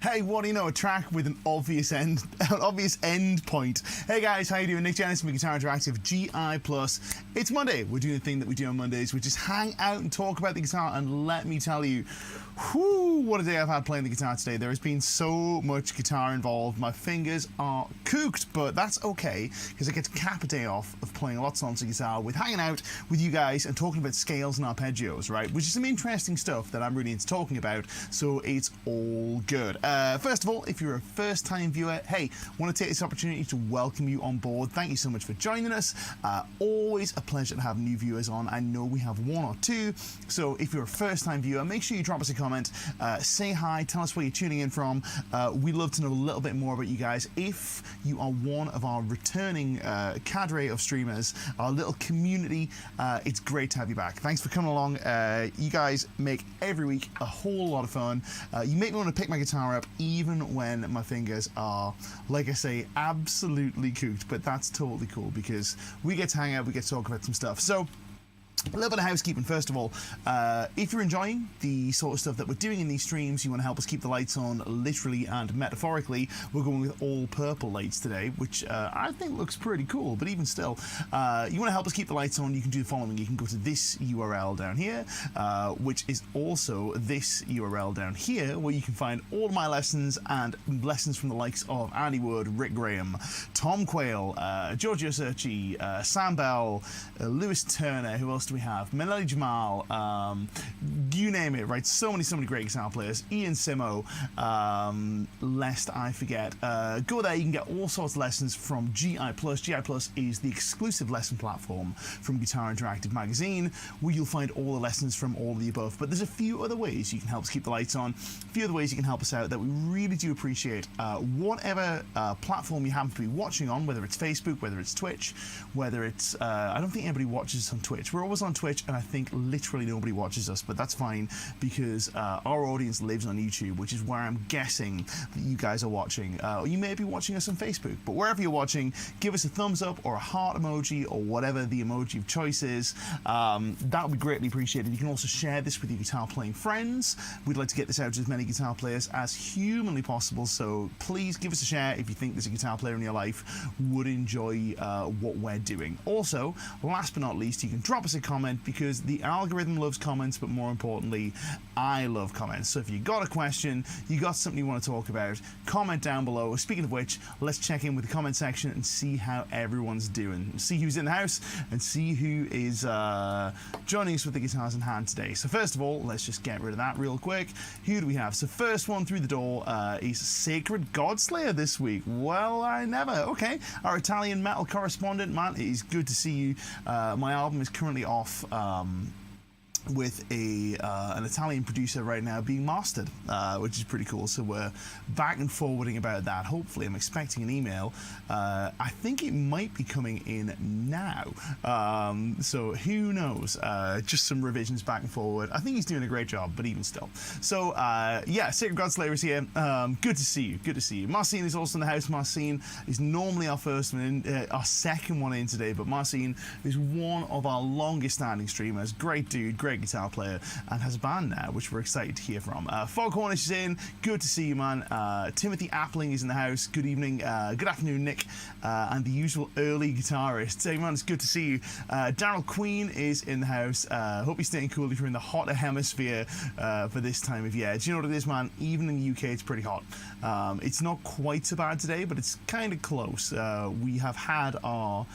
Hey, what do you know? A track with an obvious end point. Hey guys, how you doing? Nick Jennison with Guitar Interactive GI+. It's Monday. We're doing the thing that we do on Mondays, which is hang out and talk about the guitar. And let me tell you, whew, what a day I've had playing the guitar today. There has been so much guitar involved. My fingers are cooked, but that's okay because I get to cap a day off of playing lots of songs of guitar with hanging out with you guys and talking about scales and arpeggios, right? Which is some interesting stuff that I'm really into talking about. So it's all good. First of all, if you're a first-time viewer, hey, want to take this opportunity to welcome you on board. Thank you so much for joining us. Always a pleasure to have new viewers on. I know we have one or two, so if you're a first-time viewer, make sure you drop us a comment, say hi, tell us where you're tuning in from. We'd love to know a little bit more about you guys. If you are one of our returning cadre of streamers, our little community, it's great to have you back. Thanks for coming along. You guys make every week a whole lot of fun. You make me want to pick my guitar up even when my fingers are, like I say, absolutely cooked, but that's totally cool because we get to hang out, we get to talk about some stuff. So a little bit of housekeeping first of all. If you're enjoying the sort of stuff that we're doing in these streams, you want to help us keep the lights on literally and metaphorically, we're going with all purple lights today, which I think looks pretty cool, but even still, you want to help us keep the lights on, you can do the following. You can go to this URL down here, which is also this URL down here, where you can find all of my lessons and lessons from the likes of Andy Wood, Rick Graham, Tom Quayle, Giorgio Cerci, Sam Bell, Lewis Turner. Who else do we have? Melody Jamal, you name it, right? So many great guitar players. Ian Simo, lest I forget. Go there, you can get all sorts of lessons from GI+. GI+ is the exclusive lesson platform from Guitar Interactive magazine, where you'll find all the lessons from all of the above. But there's a few other ways you can help us keep the lights on, a few other ways you can help us out that we really do appreciate. Whatever platform you happen to be watching on, whether it's Facebook, whether it's Twitch, whether it's, I don't think anybody watches us on Twitch. We're always on Twitch, and I think literally nobody watches us, but that's fine because our audience lives on YouTube, which is where I'm guessing that you guys are watching. Or you may be watching us on Facebook, but wherever you're watching, give us a thumbs up or a heart emoji or whatever the emoji of choice is. That would be greatly appreciated. You can also share this with your guitar playing friends. We'd like to get this out to as many guitar players as humanly possible, so please give us a share if you think there's a guitar player in your life would enjoy what we're doing. Also, last but not least, you can drop us a comment because the algorithm loves comments, but more importantly, I love comments. So if you got a question, you got something you want to talk about, comment down below. Speaking of which, let's check in with the comment section and see how everyone's doing. See who's in the house and see who is joining us with the guitars in hand today. So first of all, let's just get rid of that real quick. Who do we have? So first one through the door is Sacred Godslayer this week. Well, I never. Okay, our Italian metal correspondent, man, it is good to see you. My album is currently off with an Italian producer right now being mastered, which is pretty cool. So we're back and forwarding about that. Hopefully, I'm expecting an email. I think it might be coming in now. So who knows? Just some revisions back and forward. I think he's doing a great job, but even still. So yeah, Sacred Godslayer is here. Good to see you. Good to see you. Marcin is also in the house. Marcin is normally our first one in, our second one in today, but Marcin is one of our longest standing streamers. Great dude, great guitar player, and has a band now, which we're excited to hear from. Foghornish is in. Good to see you, man. Timothy Appling is in the house. Good evening. Good afternoon, Nick. And the usual early guitarist. Hey, man, it's good to see you. Daryl Queen is in the house. Hope you're staying cool if you're in the hotter hemisphere for this time of year. Do you know what it is, man? Even in the UK, it's pretty hot. It's not quite so bad today, but it's kind of close. We have had our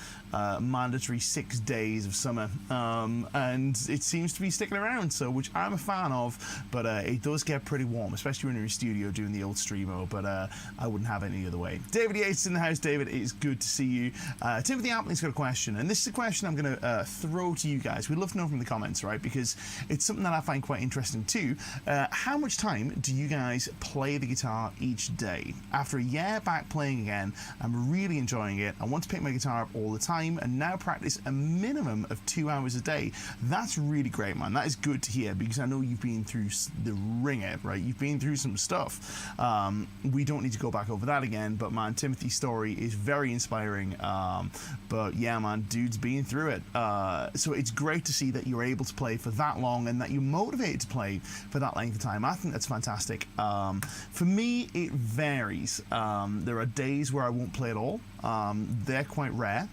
mandatory 6 days of summer, and it seems to be sticking around, so which I'm a fan of, but it does get pretty warm, especially when you're in your studio doing the old streamo, but I wouldn't have it any other way. David Yates in the house. David, it is good to see you. Timothy Appling's got a question, and this is a question I'm going to throw to you guys. We'd love to know from the comments, right, because it's something that I find quite interesting too. How much time do you guys play the guitar each day? After a year back playing again, I'm really enjoying it. I want to pick my guitar up all the time and now practice a minimum of 2 hours a day. That's really great, man. That is good to hear, because I know you've been through the ringer, right? You've been through some stuff. We don't need to go back over that again, but man, Timothy's story is very inspiring. But yeah, man, dude's been through it. So it's great to see that you're able to play for that long and that you're motivated to play for that length of time. I think that's fantastic. For me, it varies. There are days where I won't play at all. They're quite rare.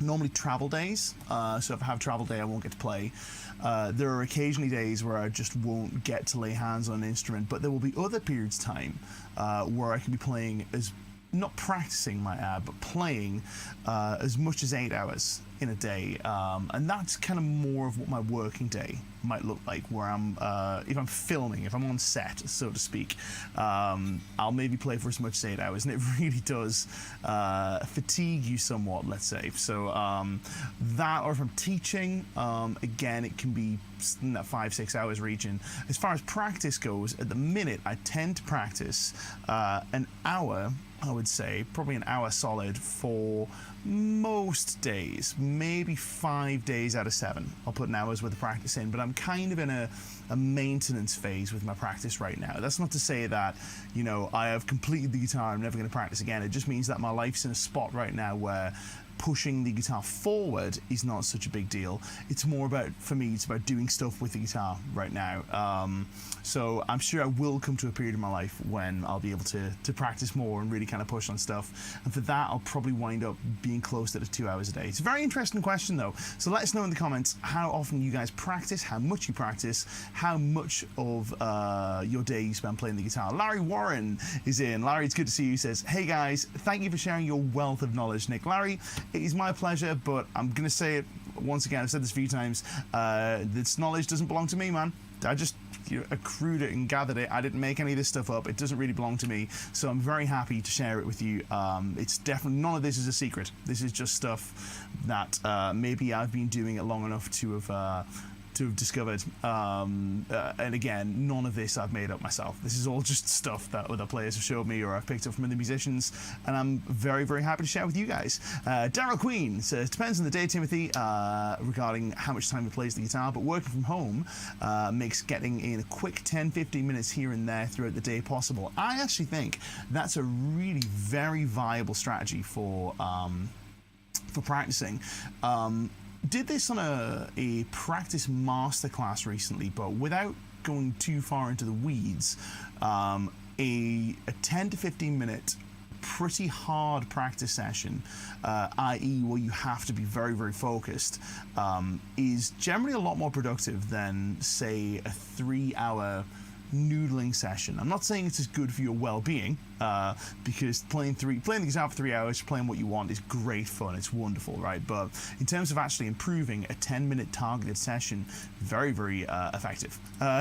Normally travel days, so if I have a travel day I won't get to play. There are occasionally days where I just won't get to lay hands on an instrument, but there will be other periods of time where I can be playing, as not practicing might add, but playing as much as 8 hours in a day, and that's kind of more of what my working day might look like, where I'm if I'm filming, if I'm on set, so to speak, I'll maybe play for as much as 8 hours, and it really does fatigue you somewhat, let's say. So that, or if I'm teaching, again, it can be in that 5-6 hours region. As far as practice goes, at the minute I tend to practice an hour, I would say, probably an hour solid for most days, maybe 5 days out of 7. I'll put an hour's worth of practice in, but I'm kind of in a maintenance phase with my practice right now. That's not to say that, you know, I have completed the guitar, I'm never going to practice again. It just means that my life's in a spot right now where pushing the guitar forward is not such a big deal. It's more about, for me, it's about doing stuff with the guitar right now. So I'm sure I will come to a period in my life when I'll be able to practice more and really kind of push on stuff. And for that, I'll probably wind up being close to the 2 hours a day. It's a very interesting question, though. So let us know in the comments how often you guys practice, how much you practice, how much of your day you spend playing the guitar. Larry Warren is in. Larry, it's good to see you. He says, hey guys, thank you for sharing your wealth of knowledge. Nick, Larry, it is my pleasure, but I'm going to say it once again. I've said this a few times. This knowledge doesn't belong to me, man. I just accrued it and gathered it. I didn't make any of this stuff up. It doesn't really belong to me. So I'm very happy to share it with you. It's definitely, none of this is a secret. This is just stuff that maybe I've been doing it long enough to have discovered, and again, none of this I've made up myself. This is all just stuff that other players have showed me or I've picked up from other musicians, and I'm very, very happy to share with you guys. Daryl Queen says, depends on the day, Timothy, regarding how much time he plays the guitar, but working from home makes getting in a quick 10-15 minutes here and there throughout the day possible. I actually think that's a really very viable strategy for practicing. Did this on a practice masterclass recently, but without going too far into the weeds. A 10 to 15 minute pretty hard practice session, i.e. where you have to be very, very focused, is generally a lot more productive than, say, a 3-hour noodling session. I'm not saying it's as good for your well-being, because playing the guitar for 3 hours, playing what you want, is great fun. It's wonderful, right? But in terms of actually improving, a 10-minute targeted session, very, very effective.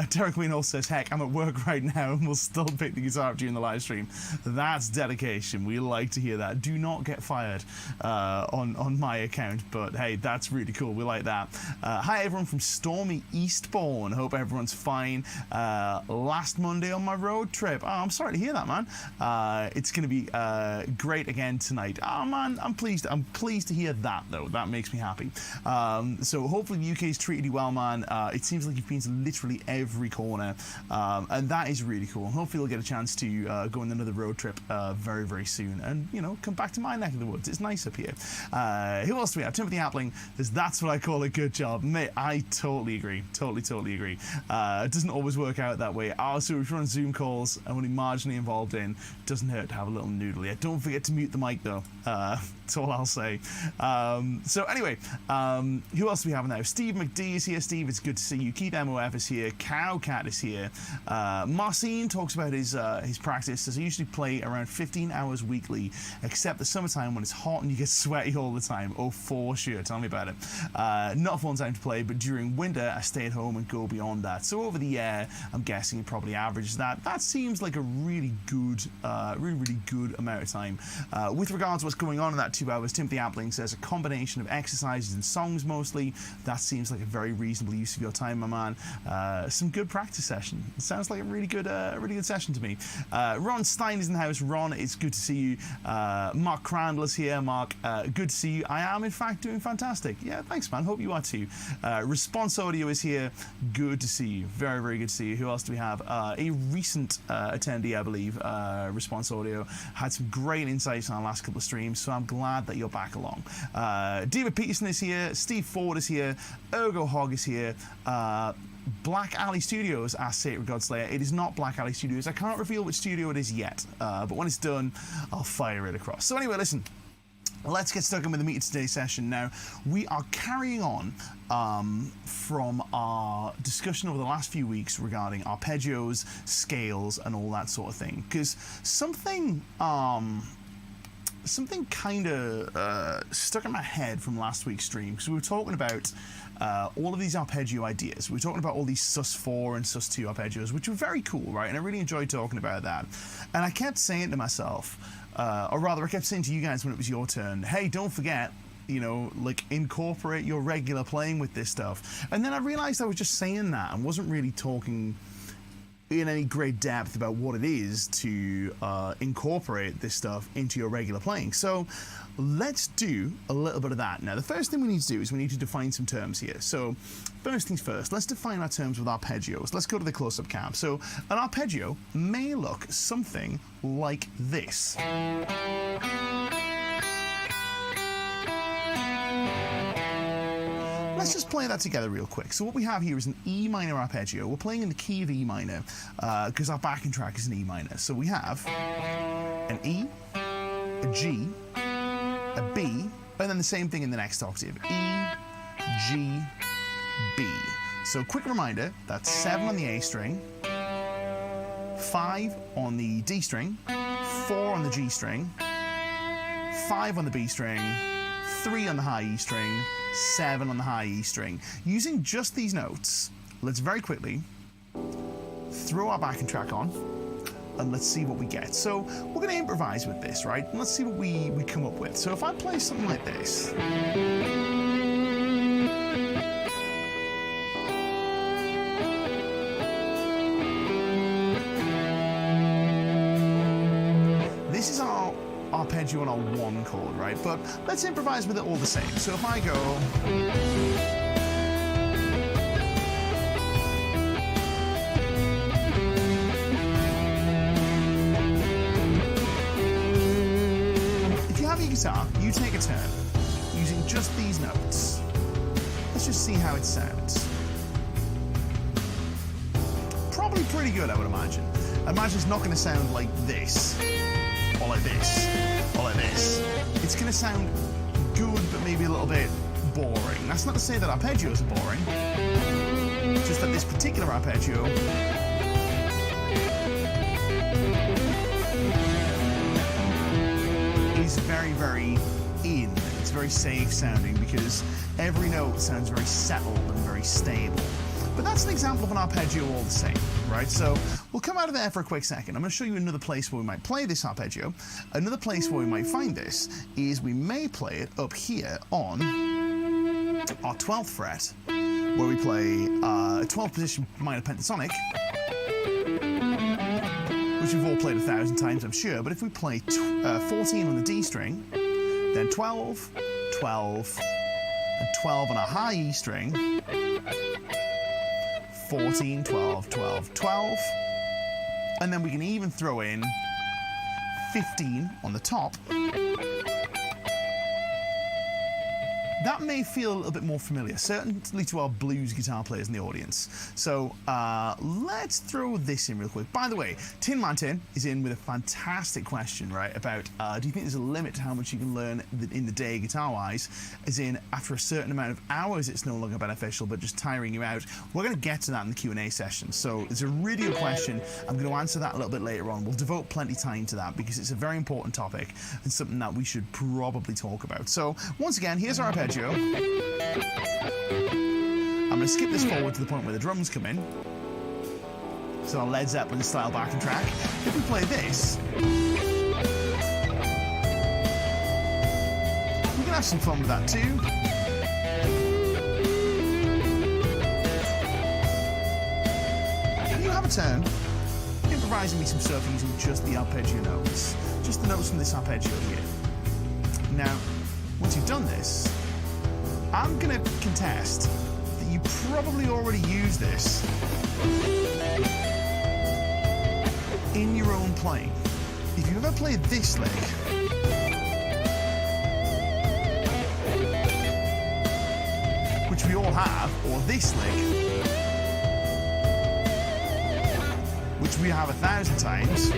Derek Queen also says, heck, I'm at work right now and we'll still pick the guitar up during the live stream. That's dedication. We like to hear that. Do not get fired on my account, but hey, that's really cool. We like that. Hi, everyone from stormy Eastbourne. Hope everyone's fine. Last Monday on my road trip. Oh, I'm sorry to hear that, man. It's going to be great again tonight. Oh man, I'm pleased to hear that, though. That makes me happy. So hopefully the UK's treated you well, man. It seems like you've been to literally every corner, and that is really cool. Hopefully you'll get a chance to go on another road trip very, very soon, and you know, come back to my neck of the woods. It's nice up here. Who else do we have? Timothy Appling says, that's what I call a good job. Mate, I totally agree. Totally agree. It doesn't always work out that way. Also, if you're on Zoom calls and only marginally involved in, it doesn't hurt to have a little noodle. Yeah, don't forget to mute the mic, though. That's all I'll say. So anyway, who else do we have now? Steve McD is here. Steve, it's good to see you. Keith MOF is here. Cowcat is here. Marcin talks about his practice. Says, I usually play around 15 hours weekly, except the summertime when it's hot and you get sweaty all the time. Oh, for sure. Tell me about it. Not a fun time to play, but during winter, I stay at home and go beyond that. So over the year, I'm guessing it probably averages that. That seems like a really good really good amount of time. With regards to what's going on in that 2 hours, Timothy Appling says a combination of exercises and songs mostly. That seems like a very reasonable use of your time, my man. Some good practice session. It sounds like a really good session to me. Ron Stein is in the house. Ron, it's good to see you. Mark Crandall is here. Mark, good to see you. I am in fact doing fantastic. Yeah, thanks, man. Hope you are too. Response Audio is here. Good to see you. Very, very good to see you. Who else do we have? A recent attendee, I believe. Response Audio had some great insights on our last couple of streams, so I'm glad that you're back along. David Peterson is here. Steve Ford is here. Ergo Hog is here. Black Alley Studios asks Sacred Godslayer. It is not Black Alley Studios. I can't reveal which studio it is yet, but when it's done, I'll fire it across. So anyway, listen. Let's get stuck in with the meat of today's session now. We are carrying on from our discussion over the last few weeks regarding arpeggios, scales, and all that sort of thing. Because something kind of stuck in my head from last week's stream, because we were talking about all of these arpeggio ideas. We were talking about all these sus4 and sus2 arpeggios, which were very cool, right? And I really enjoyed talking about that. And I kept saying to myself, or rather I kept saying to you guys when it was your turn, hey, don't forget, you know, like, incorporate your regular playing with this stuff. And then I realized I was just saying that and wasn't really talking in any great depth about what it is to incorporate this stuff into your regular playing. So let's do a little bit of that. Now, the first thing we need to do is we need to define some terms here. So first things first, let's define our terms with arpeggios. Let's go to the close-up cam. So an arpeggio may look something like this. Let's just play that together real quick. So what we have here is an E minor arpeggio. We're playing in the key of E minor because our backing track is an E minor. So we have an E, a G, a B, and then the same thing in the next octave. E, G, B. So quick reminder, that's 7 on the A string, 5 on the D string, 4 on the G string, 5 on the B string, 3 on the high E string, 7 on the high E string. Using just these notes, let's very quickly throw our backing track on and let's see what we get. So we're going to improvise with this, right? And let's see what we come up with. So if I play something like this, this is our arpeggio on our 1 chord, right? But let's improvise with it all the same. So if I go, if you have your guitar, you take a turn using just these notes. Let's just see how it sounds. Probably pretty good, I would imagine. I imagine it's not going to sound like this, or like this, or like this. It's going to sound good, but maybe a little bit boring. That's not to say that arpeggios are boring, just that this particular arpeggio is very, very in. It's very safe sounding because every note sounds very settled and very stable. But that's an example of an arpeggio all the same, right? So we'll come out of there for a quick second. I'm going to show you another place where we might play this arpeggio. Another place where we might find this is we may play it up here on our 12th fret, where we play a 12th position minor pentatonic, which we've all played 1,000 times, I'm sure. But if we play 14 on the D string, then 12, 12, and 12 on a high E string, 14, 12, 12, 12, and then we can even throw in 15 on the top. That may feel a little bit more familiar, certainly to our blues guitar players in the audience. So let's throw this in real quick. By the way, Tin Man Tin is in with a fantastic question, right, about do you think there's a limit to how much you can learn in the day guitar-wise? As in, after a certain amount of hours, it's no longer beneficial, but just tiring you out. We're going to get to that in the Q&A session. So it's a really good question. I'm going to answer that a little bit later on. We'll devote plenty of time to that because it's a very important topic and something that we should probably talk about. So once again, here's our arpeggio. I'm going to skip this forward to the point where the drums come in. So a Led Zeppelin style backing track. If we play this, we can have some fun with that too. You have a turn improvising me some stuff using just the arpeggio notes. Just the notes from this arpeggio here. Now, once you've done this, I'm going to contest that you probably already used this in your own playing. If you've ever played this lick, which we all have, or this lick, which we have 1,000 times,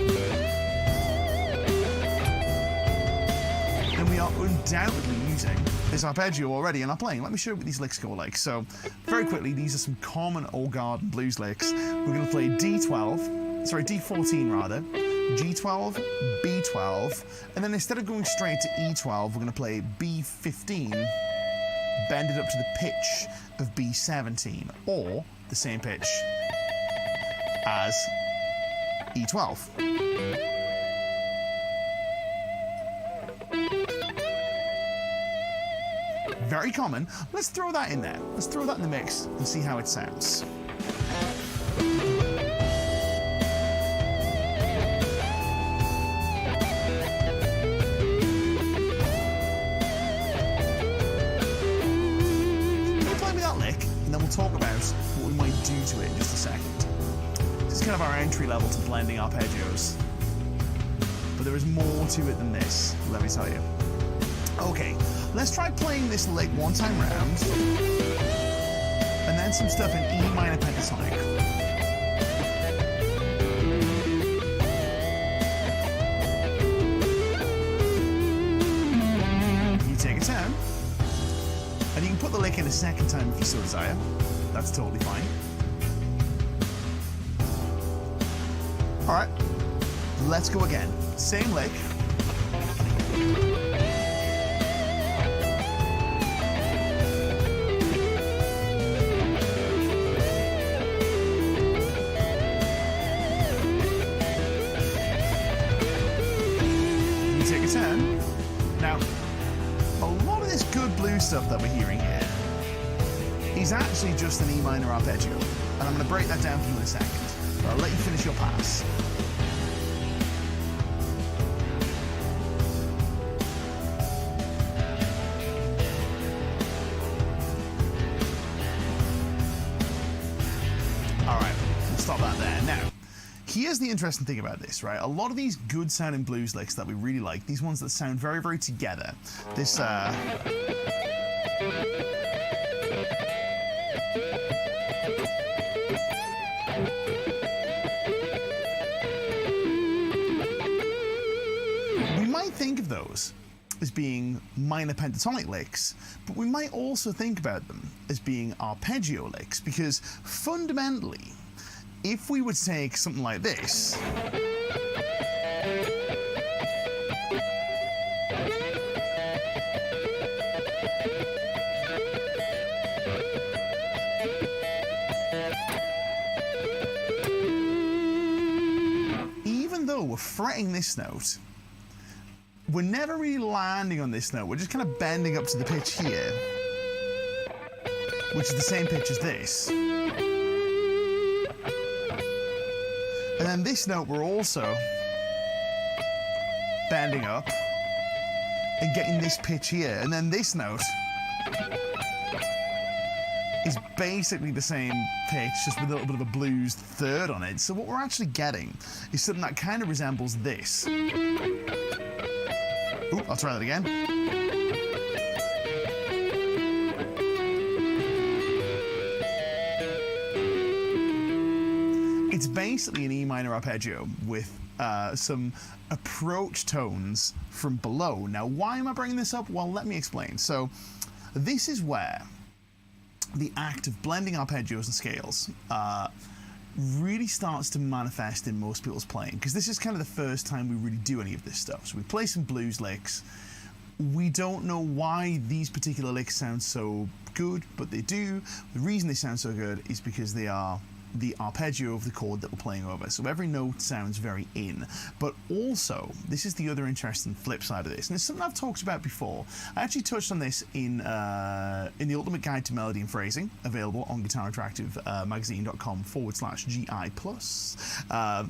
then we are undoubtedly using this arpeggio already in our playing. Let me show you what these licks go like. So, very quickly, these are some common old garden blues licks. We're going to play D14 rather, G12, B12, and then instead of going straight to E12, we're going to play B15, bend it up to the pitch of B17, or the same pitch as E12. Very common. Let's throw that in there. Let's throw that in the mix and see how it sounds. Play me that lick, and then we'll talk about what we might do to it in just a second. This is kind of our entry level to blending arpeggios. But there is more to it than this, let me tell you. Okay, let's try playing this lick one time round, and then some stuff in E minor pentatonic. You take a turn, and you can put the lick in a second time if you so desire. That's totally fine. All right, let's go again. Same lick. Take a turn. Now, a lot of this good blues stuff that we're hearing here is actually just an E minor arpeggio, and I'm going to break that down for you in a second, but I'll let you finish your pass. All right, we'll stop that there. Now, here's the interesting thing about this, right? A lot of these good sounding blues licks that we really like, these ones that sound very, very together. This, we might think of those as being minor pentatonic licks, but we might also think about them as being arpeggio licks, because fundamentally, if we would take something like this, even though we're fretting this note, we're never really landing on this note. We're just kind of bending up to the pitch here, which is the same pitch as this. And then this note, we're also bending up and getting this pitch here. And then this note is basically the same pitch, just with a little bit of a blues third on it. So what we're actually getting is something that kind of resembles this. Ooh, I'll try that again. It's basically an E minor arpeggio with some approach tones from below. Now, why am I bringing this up? Well, let me explain. So, this is where the act of blending arpeggios and scales really starts to manifest in most people's playing, because this is kind of the first time we really do any of this stuff. So we play some blues licks. We don't know why these particular licks sound so good, but they do. The reason they sound so good is because they are the arpeggio of the chord that we're playing over. So every note sounds very in. But also, this is the other interesting flip side of this, and it's something I've talked about before. I actually touched on this in the Ultimate Guide to Melody and Phrasing, available on guitarinteractive magazine.com/GI+.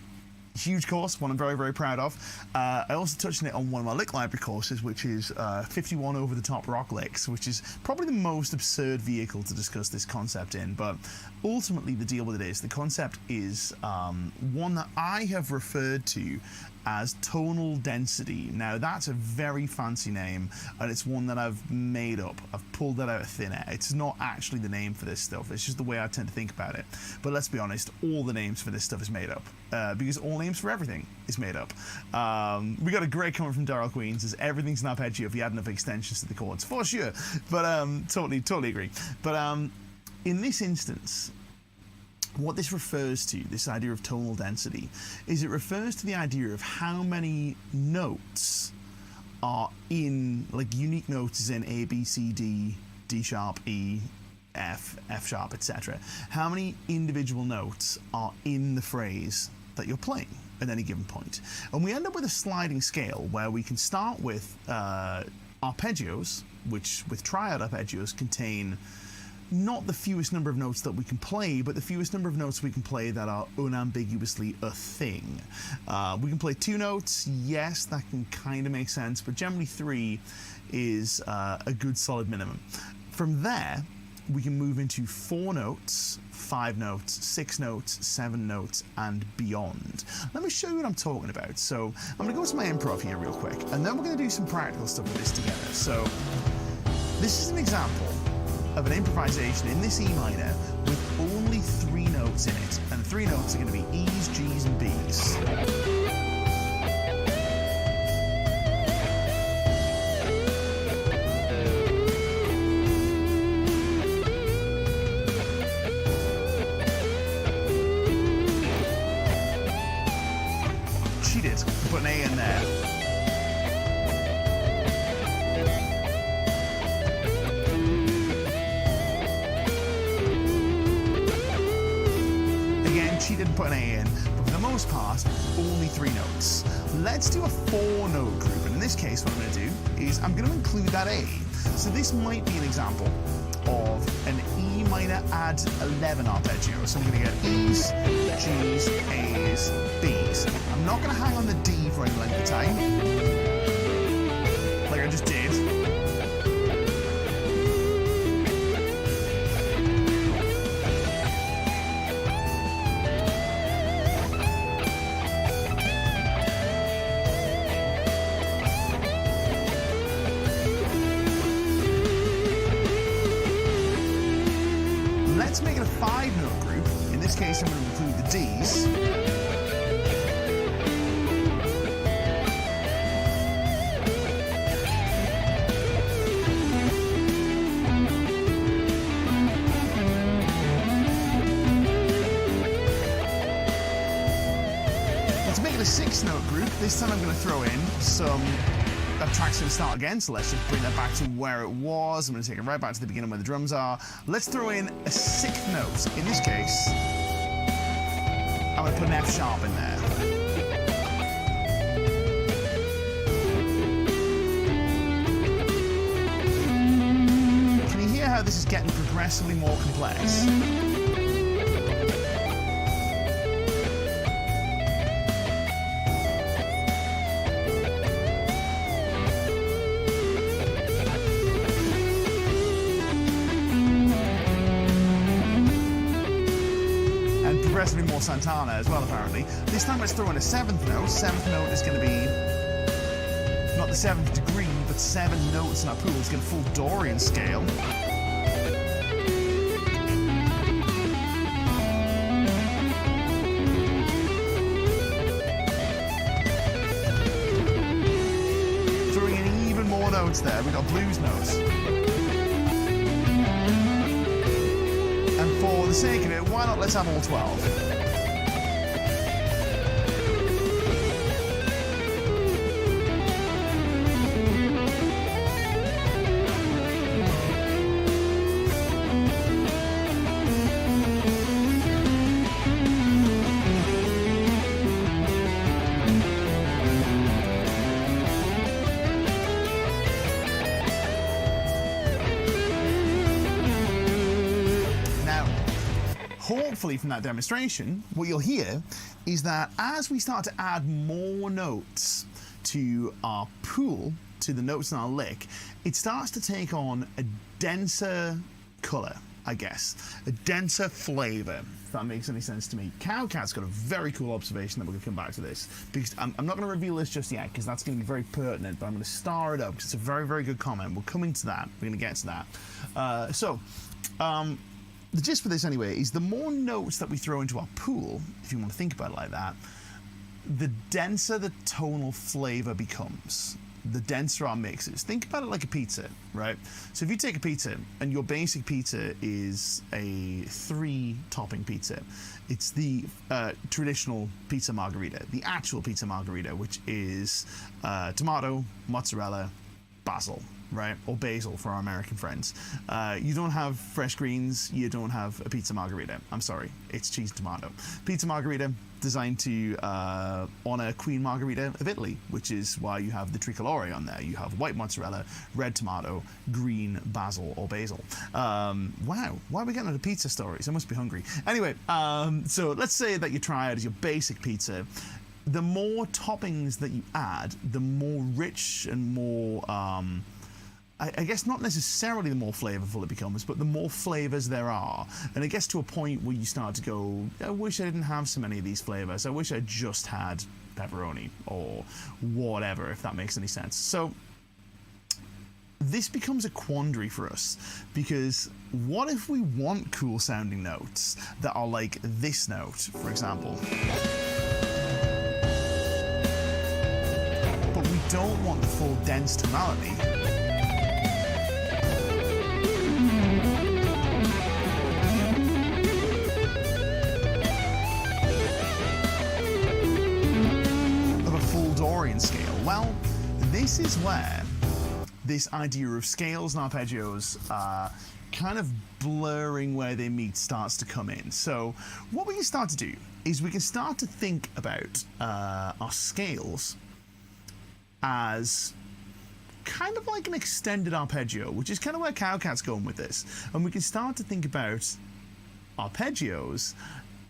Huge course, one I'm very, very proud of. I also touched on it on one of my lick library courses, which is 51 over the top rock licks, which is probably the most absurd vehicle to discuss this concept in. But ultimately, the deal with it is the concept is one that I have referred to as tonal density. Now, that's a very fancy name, and it's one that I've made up. I've pulled that out of thin air. It's not actually the name for this stuff. It's just the way I tend to think about it. But let's be honest, all the names for this stuff is made up, because all names for everything is made up. We got a great comment from Daryl Queen, says everything's an arpeggio if you add enough extensions to the chords. For sure. But totally agree. But in this instance, what this refers to, this idea of tonal density, is it refers to the idea of how many notes are in, like unique notes is in A, B, C, D, D sharp, E, F, F sharp, etc. How many individual notes are in the phrase that you're playing at any given point. And we end up with a sliding scale where we can start with arpeggios, which with triad arpeggios contain not the fewest number of notes that we can play, but the fewest number of notes we can play that are unambiguously a thing. We can play 2 notes, yes, that can kind of make sense, but generally 3 is a good solid minimum. From there, we can move into 4 notes, 5 notes, 6 notes, 7 notes, and beyond. Let me show you what I'm talking about. So I'm going to go to my improv here real quick, and then we're going to do some practical stuff with this together. So this is an example of an improvisation in this E minor with only 3 notes in it, and the 3 notes are going to be E's, G's, and B's. Cheated, put an A in there. She didn't put an A in, but for the most part, only 3 notes. Let's do a 4-note group, and in this case, what I'm going to do is I'm going to include that A. So this might be an example of an E minor add 11 arpeggio. So I'm going to get E's, G's, A's, B's. I'm not going to hang on the D for any length of time, like I just did. Let's make it a 5-note group. In this case, I'm going to include the D's. Let's make it a 6-note group. This time I'm going to throw in some... That track's going to start again, so let's just bring that back to where it was. I'm going to take it right back to the beginning where the drums are. Let's throw in a 6th note. In this case, I'm going to put an F sharp in there. Can you hear how this is getting progressively more complex? Progressively more Santana as well, apparently. This time let's throw in a 7th note. 7th note is going to be not the 7th degree, but 7 notes in our pool. It's going to full Dorian scale. Throwing in even more notes there. We've got blues notes. For the sake of it, why not let's have all 12? hopefully from that demonstration, what you'll hear is that as we start to add more notes to our pool, to the notes in our lick, it starts to take on a denser color, I guess, a denser flavor, if that makes any sense to me. Cowcat's got a very cool observation that we're going to come back to this, because I'm not going to reveal this just yet, because that's going to be very pertinent, but I'm going to star it up, because it's a very, very good comment. We're coming to that. We're going to get to that. The gist for this, anyway, is the more notes that we throw into our pool, if you want to think about it like that, the denser the tonal flavor becomes, the denser our mixes. Think about it like a pizza, right? So if you take a pizza and your basic pizza is a 3-topping pizza, it's the traditional pizza margherita, the actual pizza margherita, which is tomato, mozzarella, basil, right? Or basil for our American friends. You don't have fresh greens, you don't have a pizza margherita. I'm sorry, it's cheese and tomato. Pizza margherita, designed to honor Queen Margherita of Italy, which is why you have the tricolore on there. You have white mozzarella, red tomato, green basil or basil. Wow, why are we getting into pizza stories? I must be hungry. Anyway, so let's say that you try it as your basic pizza. The more toppings that you add, the more rich and more I guess not necessarily the more flavorful it becomes, but the more flavors there are. And it gets to a point where you start to go, I wish I didn't have so many of these flavors. I wish I just had pepperoni or whatever, if that makes any sense. So this becomes a quandary for us, because what if we want cool sounding notes that are like this note, for example? But we don't want the full dense tonality. Scale. Well, this is where this idea of scales and arpeggios kind of blurring where they meet starts to come in. So what we can start to do is we can start to think about our scales as kind of like an extended arpeggio, which is kind of where Cowcat's going with this. And we can start to think about arpeggios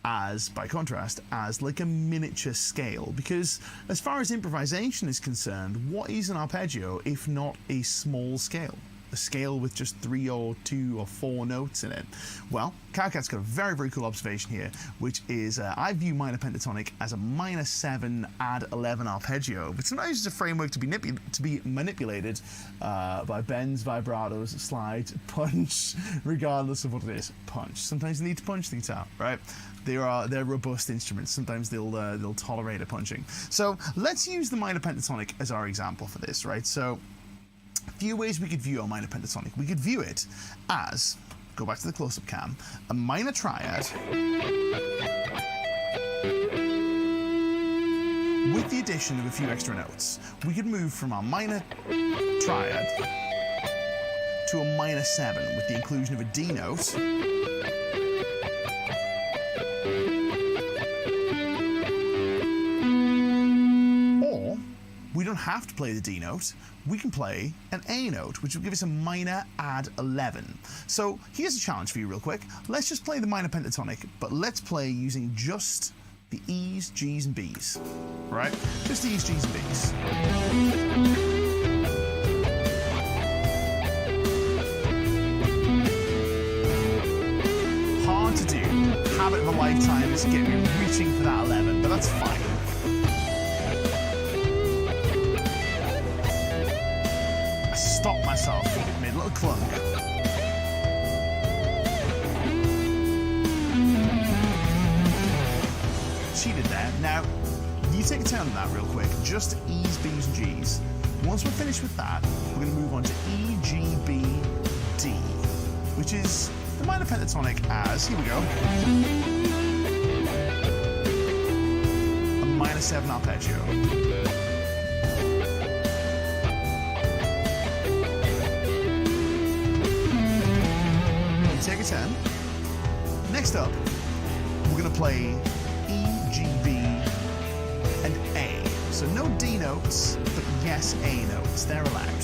as, by contrast, as like a miniature scale. Because as far as improvisation is concerned, what is an arpeggio if not a small scale? A scale with just 3 or 2 or 4 notes in it. Well, Cowcat's got a very, very cool observation here, which is I view minor pentatonic as a -7 add 11 arpeggio, but sometimes it's a framework to be manipulated by bends, vibratos, slides, punch, regardless of what it is. Punch. Sometimes you need to punch the guitar, right? They're robust instruments. Sometimes they'll tolerate a punching. So let's use the minor pentatonic as our example for this, right? So a few ways we could view our minor pentatonic. We could view it as, go back to the close-up cam, a minor triad with the addition of a few extra notes. We could move from our minor triad to a -7 with the inclusion of a D note, or we don't have to play the D note. We can play an A note, which will give us a minor add 11. So here's a challenge for you real quick. Let's just play the minor pentatonic, but let's play using just the E's, G's, and B's, right? Just the E's, G's, and B's. Hard to do. Habit of a lifetime is get me reaching for that 11, but that's fine. Stop myself, made a little clunk. Cheated there. Now, you take a turn on that real quick, just E's, B's, and G's. Once we're finished with that, we're going to move on to E, G, B, D, which is the minor pentatonic as, here we go, a -7 arpeggio. Take a 10. Next up, we're going to play E, G, B, and A. So no D notes, but yes, A notes. They're allowed.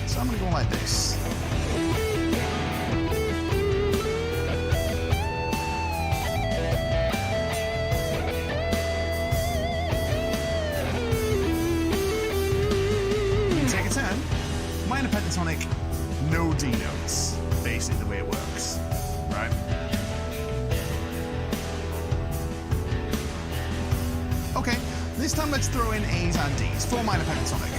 So I'm going to go like this. pentatonic, no D notes. Basically the way it works, right? Okay, this time let's throw in A's and D's. 4 minor pentatonic.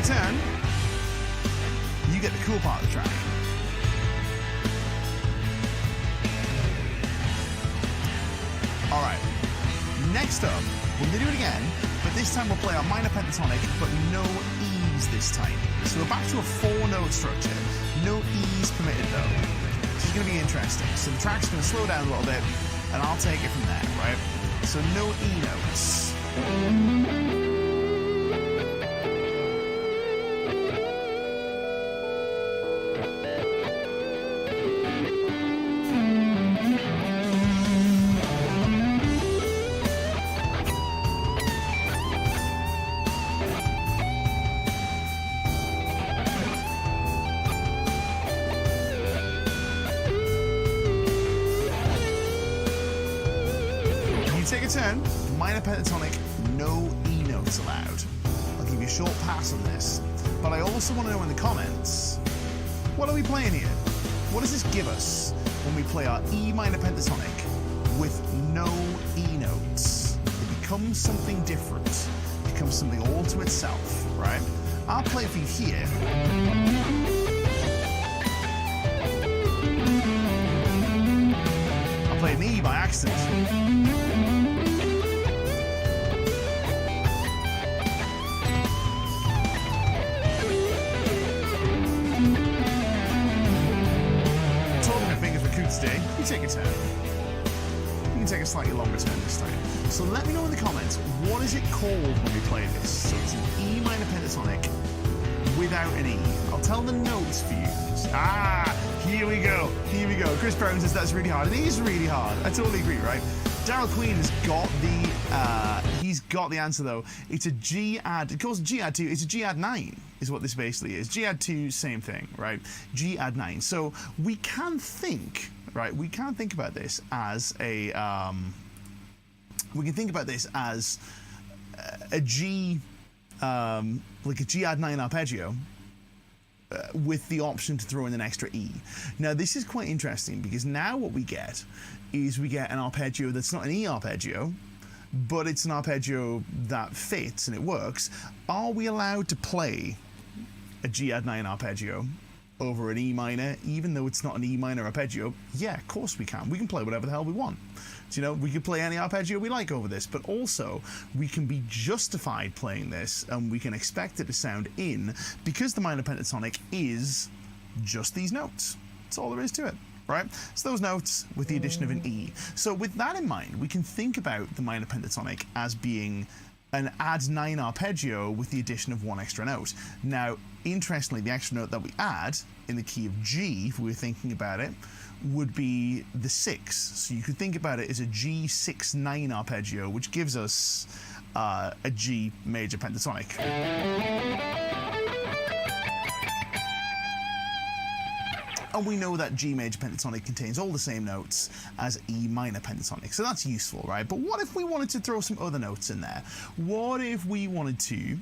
Turn, you get the cool part of the track. Alright, next up, we're going to do it again, but this time we'll play our minor pentatonic, but no E's this time. So we're back to a 4-note structure. No E's permitted though. This is going to be interesting. So the track's going to slow down a little bit, and I'll take it from there, right? So no E notes. Take a turn, minor pentatonic, no E notes allowed. I'll give you a short pass on this, but I also want to know in the comments, what are we playing here? What does this give us when we play our E minor pentatonic with no E notes? It becomes something different, it becomes something all to itself, right? I'll play it for you here. I'll play an E by accident. Today, you take a turn. You can take a slightly longer turn this time. So let me know in the comments, what is it called when we play this? So it's an E minor pentatonic without an E. I'll tell the notes for you. Here we go. Here we go. Chris Brown says that's really hard. It is really hard. I totally agree, right? Daryl Queen has got he's got the answer though. It's a G add, it calls G add 2, it's a G add 9 is what this basically is. G add 2, same thing, right? G add 9. So we can think, right, we can think about this as a, we can think about this as a G, like a G add 9 arpeggio, with the option to throw in an extra E. Now this is quite interesting because now what we get is we get an arpeggio that's not an E arpeggio, but it's an arpeggio that fits and it works. Are we allowed to play a G add 9 arpeggio over an E minor, even though it's not an E minor arpeggio? Yeah, of course we can. We can play whatever the hell we want. So, you know, we can play any arpeggio we like over this, but also we can be justified playing this and we can expect it to sound in because the minor pentatonic is just these notes. That's all there is to it, right? So those notes with the addition of an E. So with that in mind, we can think about the minor pentatonic as being an add 9 arpeggio with the addition of one extra note. Now, interestingly, the extra note that we add in the key of G, if we were thinking about it, would be the 6. So you could think about it as a G6-9 arpeggio, which gives us a G major pentatonic. And we know that G major pentatonic contains all the same notes as E minor pentatonic, so that's useful, right? But what if we wanted to throw some other notes in there? What if we wanted to,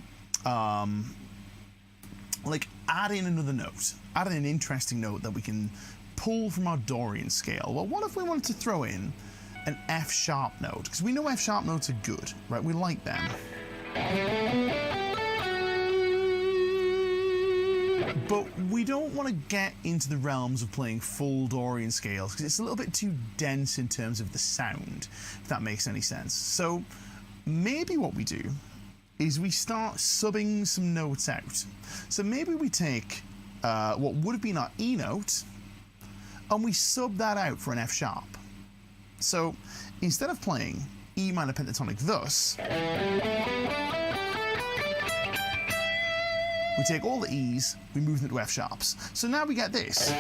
like, add in another note, add in an interesting note that we can pull from our Dorian scale? Well, what if we wanted to throw in an F sharp note? Because we know F sharp notes are good, right? We like them. But we don't want to get into the realms of playing full Dorian scales because it's a little bit too dense in terms of the sound, if that makes any sense. So maybe what we do is we start subbing some notes out. So maybe we take what would have been our E note and we sub that out for an F sharp. So instead of playing E minor pentatonic thus, we take all the E's, we move them to F sharps. So now we get this.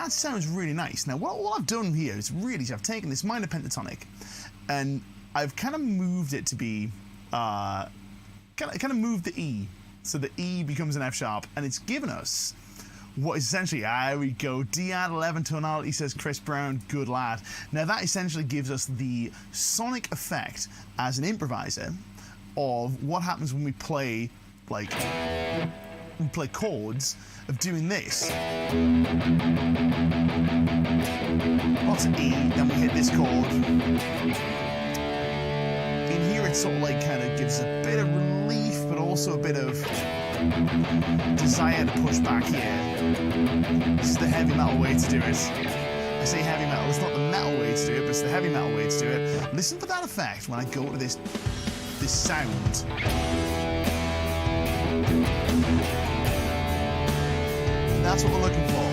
that sounds really nice. Now, what I've done here is I've taken this minor pentatonic, and I've kind of moved it to be, kind of moved the E, so the E becomes an F sharp, and it's given us what is essentially, there we go, D add 11 tonality, says Chris Brown, good lad. Now that essentially gives us the sonic effect as an improviser of what happens when we play, like, chords, of doing this. Lots of E, then we hit this chord. In here it sort of like kind of gives a bit of relief, but also a bit of desire to push back here. This is the heavy metal way to do it. I say heavy metal, it's not the metal way to do it, but it's the heavy metal way to do it. Listen for that effect when I go to this sound. That's what we're looking for.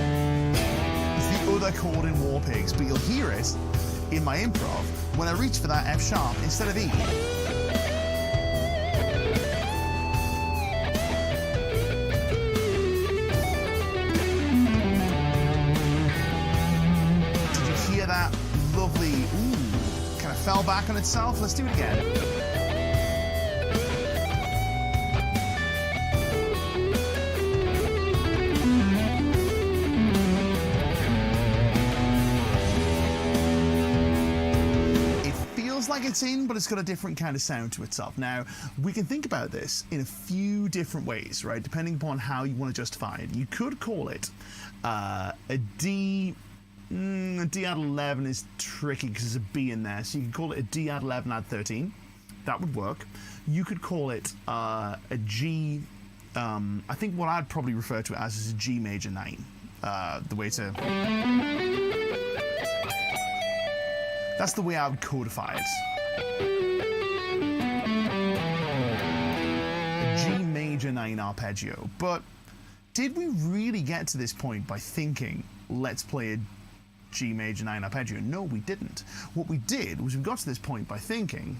It's the other chord in War Pigs, but you'll hear it in my improv when I reach for that F sharp instead of E. Did you hear that lovely, kind of fell back on itself? Let's do it again. Like it's in, but it's got a different kind of sound to itself. Now, we can think about this in a few different ways, right? Depending upon how you want to justify it. You could call it a D. A D add 11 is tricky because there's a B in there, so you could call it a D add 11 add 13. That would work. You could call it a G. I think what I'd probably refer to it as is a G major 9. The way to. That's the way I would codify it. A G major 9 arpeggio. But did we really get to this point by thinking, let's play a G major 9 arpeggio? No, we didn't. What we did was we got to this point by thinking,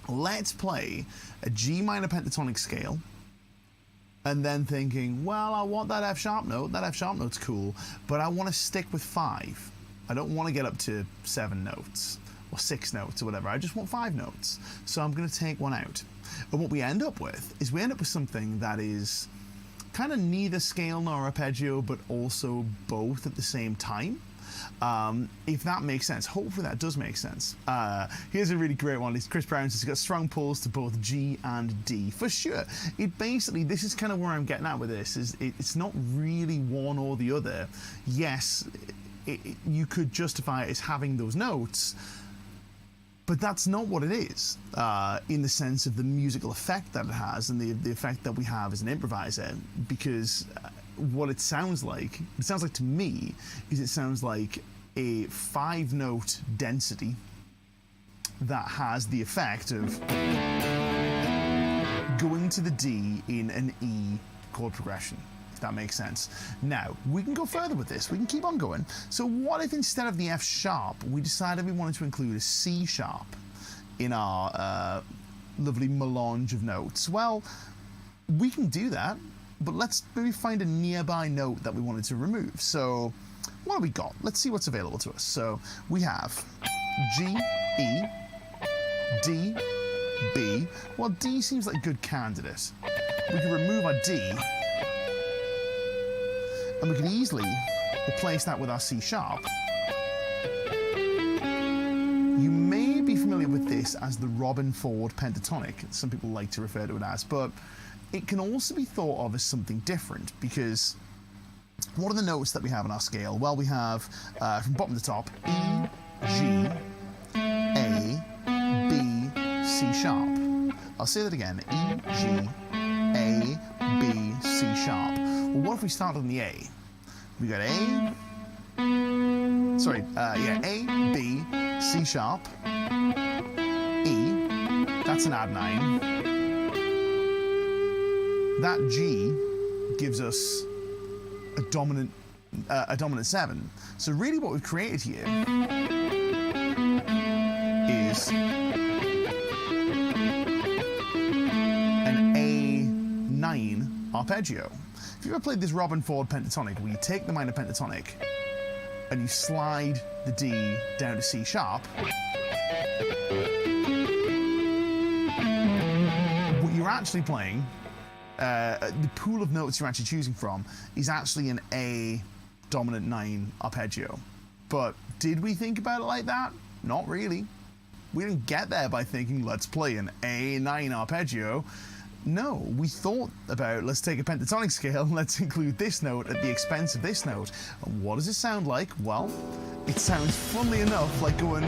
let's play a G minor pentatonic scale, and then thinking, well, I want that F sharp note. That F sharp note's cool, but I want to stick with 5. I don't want to get up to 7 notes or 6 notes or whatever. I just want 5 notes. So I'm going to take one out. And what we end up with is something that is kind of neither scale nor arpeggio, but also both at the same time. If that makes sense. Hopefully that does make sense. Here's a really great one. It's Chris Brown says he's got strong pulls to both G and D. For sure. This is kind of where I'm getting at with this. It's not really one or the other. Yes, you could justify it as having those notes, but that's not what it is, in the sense of the musical effect that it has and the effect that we have as an improviser, because what it sounds like to me is it sounds like a 5-note density that has the effect of going to the D in an E chord progression. That makes sense. Now, we can go further with this. We can keep on going. So what if instead of the F sharp, we decided we wanted to include a C sharp in our lovely melange of notes? Well, we can do that, but let's maybe find a nearby note that we wanted to remove. So what have we got? Let's see what's available to us. So we have G, E, D, B. Well, D seems like a good candidate. We can remove our D, and we can easily replace that with our C sharp. You may be familiar with this as the Robin Ford pentatonic. Some people like to refer to it as, but it can also be thought of as something different, because what are the notes that we have on our scale? Well, we have, from bottom to top, E, G, A, B, C sharp. I'll say that again, E, G, A, B, C sharp. Well, what if we start on the A? We got A, B, C sharp, E, that's an add 9. That G gives us a dominant 7. So really what we've created here is an A9 arpeggio. If you ever played this Robin Ford pentatonic, where you take the minor pentatonic and you slide the D down to C sharp, what you're actually playing, the pool of notes you're actually choosing from, is actually an A dominant 9 arpeggio. But did we think about it like that? Not really. We didn't get there by thinking, let's play an A9 arpeggio. No, we thought about, let's take a pentatonic scale, let's include this note at the expense of this note. And what does it sound like? Well, it sounds, funnily enough, like going to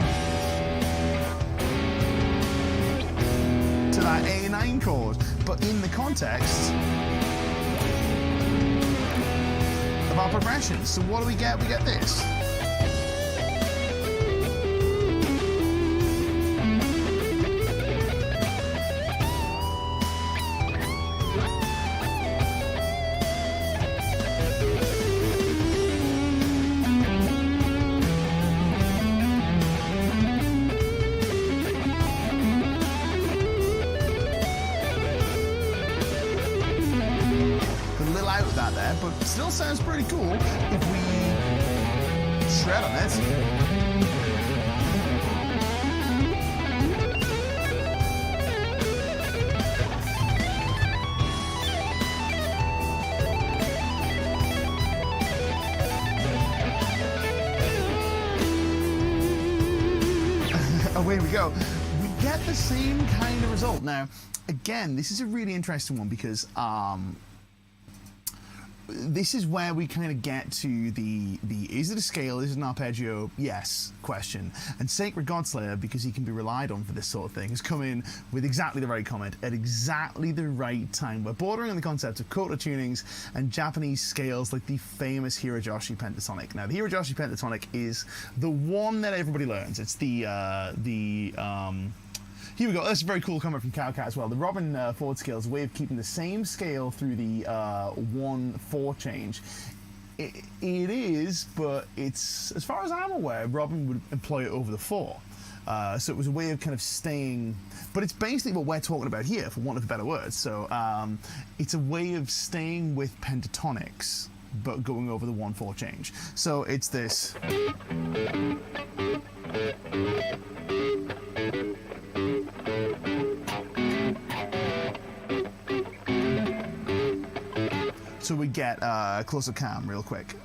that A9 chord, but in the context of our progression. So what do we get? We get this. But still sounds pretty cool if we shred on it. Away we go. We get the same kind of result. Now, again, this is a really interesting one because this is where we kind of get to the is it a scale, is it an arpeggio, yes, question. And Sacred Godslayer, because he can be relied on for this sort of thing, has come in with exactly the right comment at exactly the right time. We're bordering on the concept of koto tunings and Japanese scales like the famous Hirajoshi pentatonic. Now, the Hirajoshi pentatonic is the one that everybody learns. It's here we go. That's a very cool comment from Cowcat as well. The Robin chord scale is a way of keeping the same scale through the 1/4 change. It is, but it's, as far as I'm aware, Robin would employ it over the 4. So it was a way of kind of staying, but it's basically what we're talking about here, for want of a better word. So it's a way of staying with pentatonics, but going over the 1/4 change. So it's this. So we get closer cam real quick.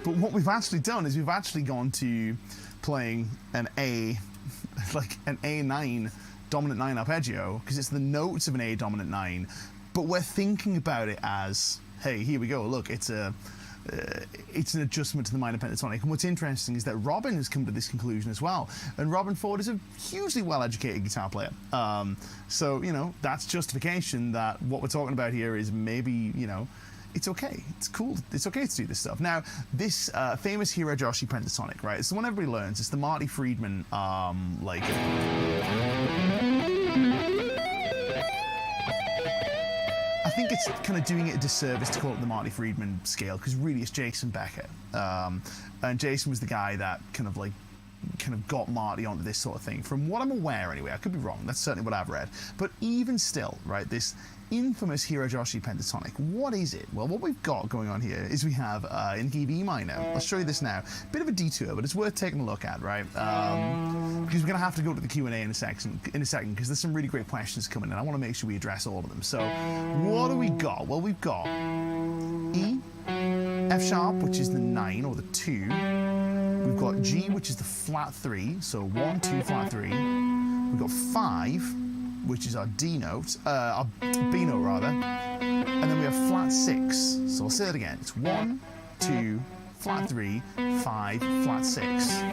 But what we've actually done is we've actually gone to playing an A, like an A9 dominant 9 arpeggio, because it's the notes of an A dominant 9, but we're thinking about it as, hey, here we go, look, it's an adjustment to the minor pentatonic. And what's interesting is that Robin has come to this conclusion as well. And Robin Ford is a hugely well-educated guitar player. So, you know, that's justification that what we're talking about here is maybe, you know, it's okay. It's cool. It's okay to do this stuff. Now, this famous Hirajoshi pentatonic, right? It's the one everybody learns. It's the Marty Friedman, like... I think it's kind of doing it a disservice to call it the Marty Friedman scale, because really it's Jason Becker. And Jason was the guy that kind of got Marty onto this sort of thing. From what I'm aware anyway, I could be wrong, that's certainly what I've read. But even still, right, this infamous Hirajoshi pentatonic, what is it? Well, what we've got going on here is we have in key B minor. I'll show you this now. Bit of a detour, but it's worth taking a look at, right? Because we're going to have to go to the Q&A in a second, because there's some really great questions coming in. I want to make sure we address all of them. So, what do we got? Well, we've got E, F sharp, which is the 9 or the 2. We've got G, which is the flat 3, so 1, 2, flat 3. We've got 5, which is our D note, our B note rather, and then we have flat 6. So I'll say that again. It's 1, 2, flat 3, 5, flat 6.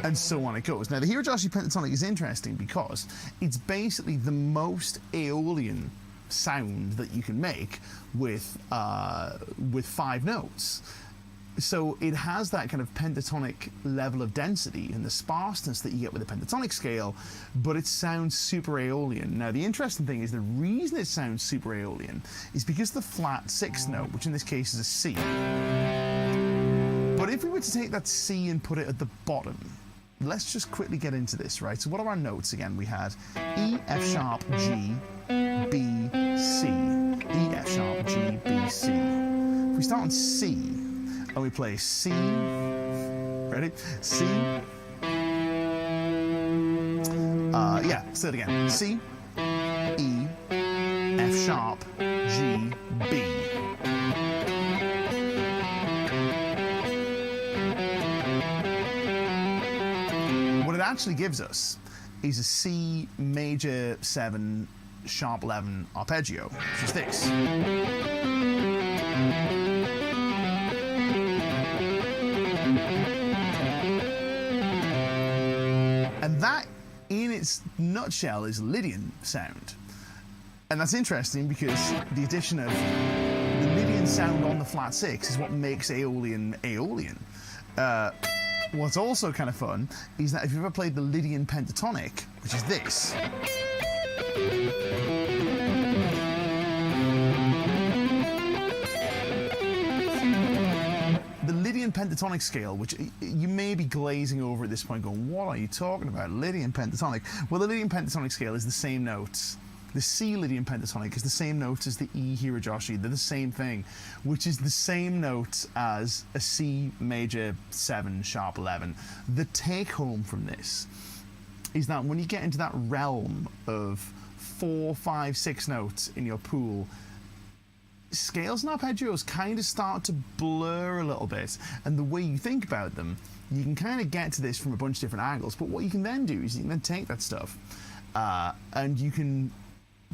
And so on it goes. Now, the Hirajoshi pentatonic is interesting because it's basically the most Aeolian sound that you can make with 5 notes. So it has that kind of pentatonic level of density and the sparseness that you get with the pentatonic scale, but it sounds super Aeolian. Now the interesting thing is the reason it sounds super Aeolian is because the flat sixth note, which in this case is a C. But if we were to take that C and put it at the bottom, let's just quickly get into this, right? So what are our notes again? We had E, F sharp, G, B, C. E, F sharp, G, B, C. If we start on C, and we play C, ready? C, say it again. C, E, F sharp, G, B. What it actually gives us is a C major 7 sharp 11 arpeggio, which is this. And that, in its nutshell, is Lydian sound. And that's interesting because the addition of the Lydian sound on the flat six is what makes Aeolian Aeolian. What's also kind of fun is that if you've ever played the Lydian pentatonic, which is this, the Lydian pentatonic scale, which you may be glazing over at this point going, what are you talking about? Lydian pentatonic? Well, the Lydian pentatonic scale is the same notes. The C Lydian pentatonic is the same notes as the E Hirajoshi. They're the same thing, which is the same notes as a C major 7 sharp 11. The take home from this is that when you get into that realm of 4, 5, 6 notes in your pool, scales and arpeggios kind of start to blur a little bit, and the way you think about them, you can kind of get to this from a bunch of different angles. But what you can then do is you can then take that stuff and you can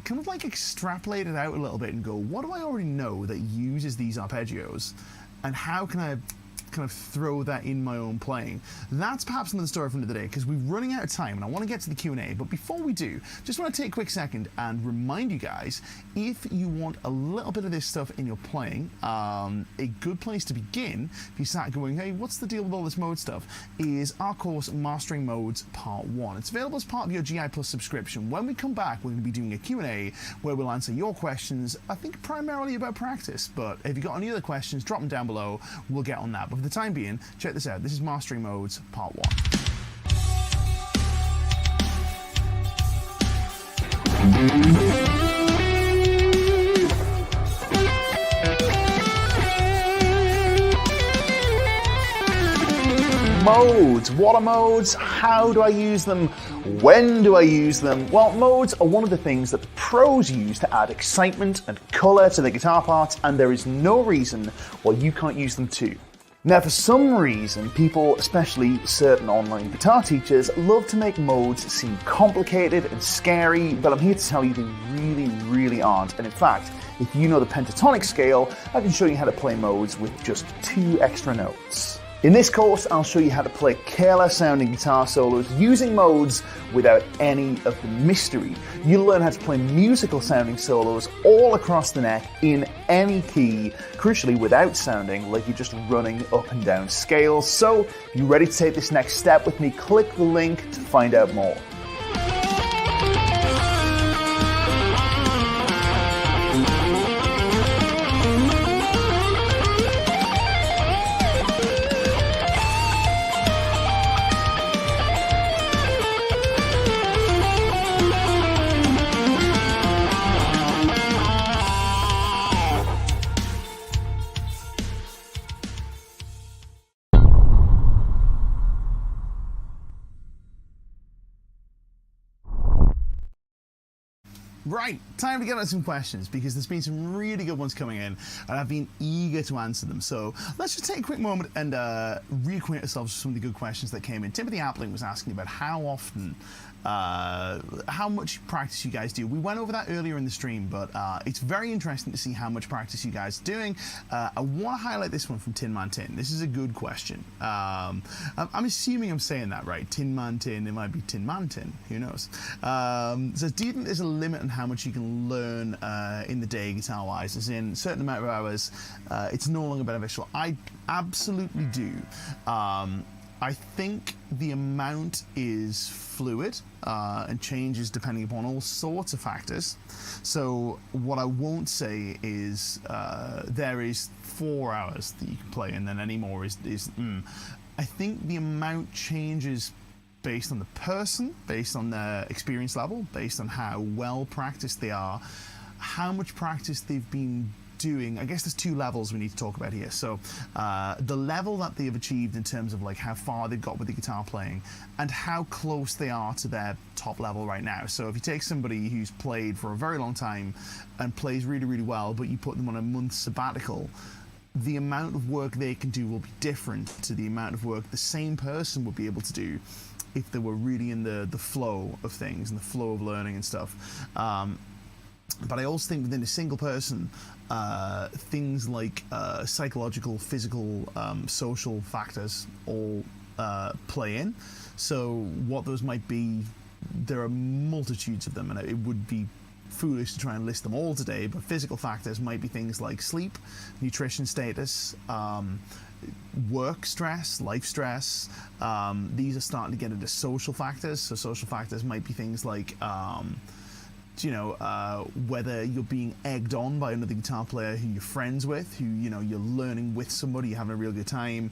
kind of like extrapolate it out a little bit and go, what do I already know that uses these arpeggios, and how can I kind of throw that in my own playing? That's perhaps another story for another day, because we're running out of time and I want to get to the Q&A. But before we do, just want to take a quick second and remind you guys, if you want a little bit of this stuff in your playing, a good place to begin, if you start going, hey, what's the deal with all this mode stuff, is our course Mastering Modes Part 1. It's available as part of your GI Plus subscription. When we come back, we're going to be doing a Q&A where we'll answer your questions, I think primarily about practice, but if you've got any other questions, drop them down below, we'll get on that. But for the time being, check this out. This is Mastering Modes Part 1. Modes. What are modes? How do I use them? When do I use them? Well, modes are one of the things that the pros use to add excitement and colour to the guitar parts, and there is no reason why you can't use them too. Now, for some reason, people, especially certain online guitar teachers, love to make modes seem complicated and scary, but I'm here to tell you they really, really aren't. And in fact, if you know the pentatonic scale, I can show you how to play modes with just 2 extra notes. In this course, I'll show you how to play killer sounding guitar solos using modes without any of the mystery. You'll learn how to play musical sounding solos all across the neck in any key, crucially without sounding like you're just running up and down scales. So, if you're ready to take this next step with me, click the link to find out more. Right, time to get on some questions, because there's been some really good ones coming in and I've been eager to answer them. So let's just take a quick moment and reacquaint ourselves with some of the good questions that came in. Timothy Appling was asking about how often how much practice you guys do. We went over that earlier in the stream, but it's very interesting to see how much practice you guys are doing. I want to highlight this one from Tin Man Tin. This is a good question. I'm assuming I'm saying that right. Tin Man Tin, it might be Tin Man Tin, who knows. So do you think there's a limit on how much you can learn in the day guitar-wise, as in a certain amount of hours, it's no longer beneficial? I absolutely do. I think the amount is fluid and changes depending upon all sorts of factors. So what I won't say is there is 4 hours that you can play and then any more is I think the amount changes based on the person, based on their experience level, based on how well practiced they are, how much practice they've been doing. I guess there's 2 levels we need to talk about here. So the level that they've achieved in terms of like how far they've got with the guitar playing and how close they are to their top level right now. So if you take somebody who's played for a very long time and plays really, really well, but you put them on a month sabbatical, the amount of work they can do will be different to the amount of work the same person would be able to do if they were really in the flow of things and the flow of learning and stuff. But I also think within a single person, things like psychological, physical, social factors all play in. So what those might be, there are multitudes of them, and it would be foolish to try and list them all today, but physical factors might be things like sleep, nutrition status, work stress, life stress. These are starting to get into social factors. So social factors might be things like whether you're being egged on by another guitar player who you're friends with, who, you're learning with somebody, you're having a real good time.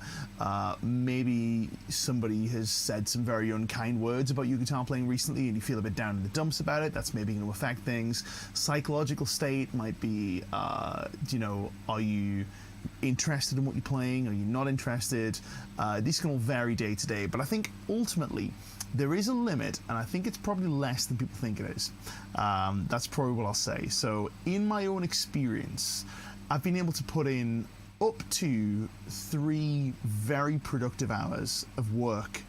Maybe somebody has said some very unkind words about your guitar playing recently and you feel a bit down in the dumps about it. That's maybe going to affect things. Psychological state might be, are you interested in what you're playing? Are you not interested? These can all vary day to day, but I think ultimately there is a limit, and I think it's probably less than people think it is. That's probably what I'll say. So in my own experience, I've been able to put in up to 3 very productive hours of work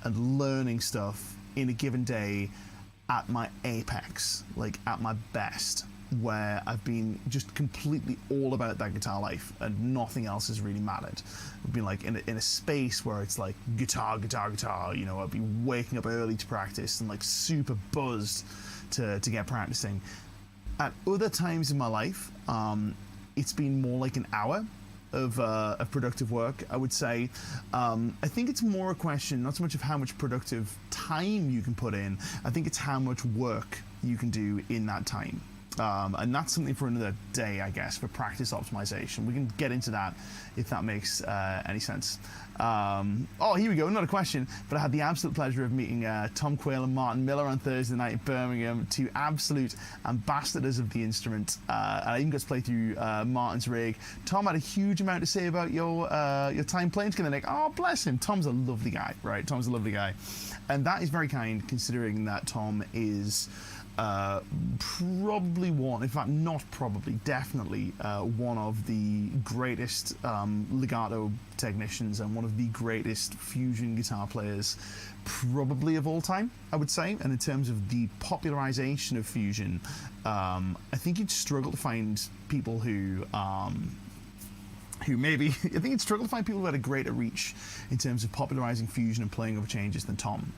and learning stuff in a given day at my apex, like at my best, where I've been just completely all about that guitar life and nothing else has really mattered. I've been like in a space where it's like guitar, I'd be waking up early to practice and like super buzzed to get practicing. At other times in my life, it's been more like an hour of productive work, I would say. I think it's more a question, not so much of how much productive time you can put in, I think it's how much work you can do in that time. And that's something for another day, I guess, for practice optimization. We can get into that if that makes any sense. Oh, here we go, not a question, but I had the absolute pleasure of meeting Tom Quayle and Martin Miller on Thursday night in Birmingham, 2 absolute ambassadors of the instrument. I even got to play through Martin's rig. Tom had a huge amount to say about your time playing together. Like, oh, bless him. Tom's a lovely guy, right? Tom's a lovely guy. And that is very kind, considering that Tom is probably one, in fact not probably, definitely one of the greatest legato technicians and one of the greatest fusion guitar players probably of all time, I would say. And in terms of the popularization of fusion, I think you'd struggle to find people who maybe, I think you'd struggle to find people who had a greater reach in terms of popularizing fusion and playing over changes than Tom.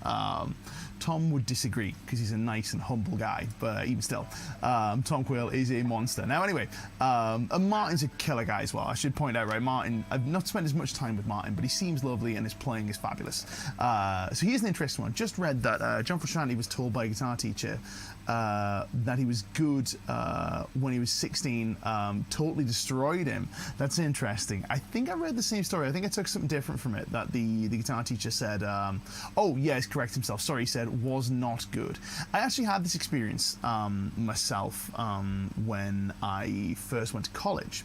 Tom would disagree because he's a nice and humble guy, but even still, Tom Quayle is a monster. Now, anyway, and Martin's a killer guy as well. I should point out, right, Martin, I've not spent as much time with Martin, but he seems lovely and his playing is fabulous. So here's an interesting one. Just read that John Frusciante was told by a guitar teacher that he was good when he was 16, totally destroyed him. That's interesting. I think I read the same story. I think I took something different from it, that the guitar teacher said, oh, yes, correct himself. Sorry, he said, was not good. I actually had this experience myself when I first went to college.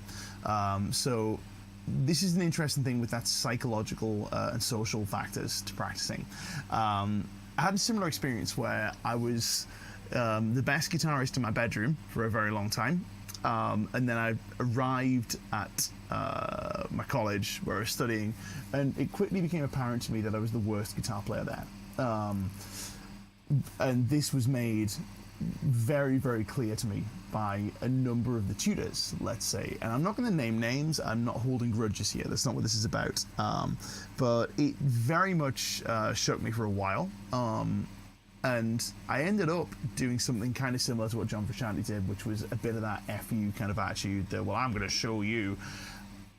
So this is an interesting thing with that psychological and social factors to practicing. I had a similar experience where I was the best guitarist in my bedroom for a very long time. And then I arrived at my college where I was studying, and it quickly became apparent to me that I was the worst guitar player there. And this was made very, very clear to me by a number of the tutors, let's say. And I'm not going to name names. I'm not holding grudges here. That's not what this is about. But it very much shook me for a while. And I ended up doing something kind of similar to what John Frusciante did, which was a bit of that F you kind of attitude that, well, I'm going to show you.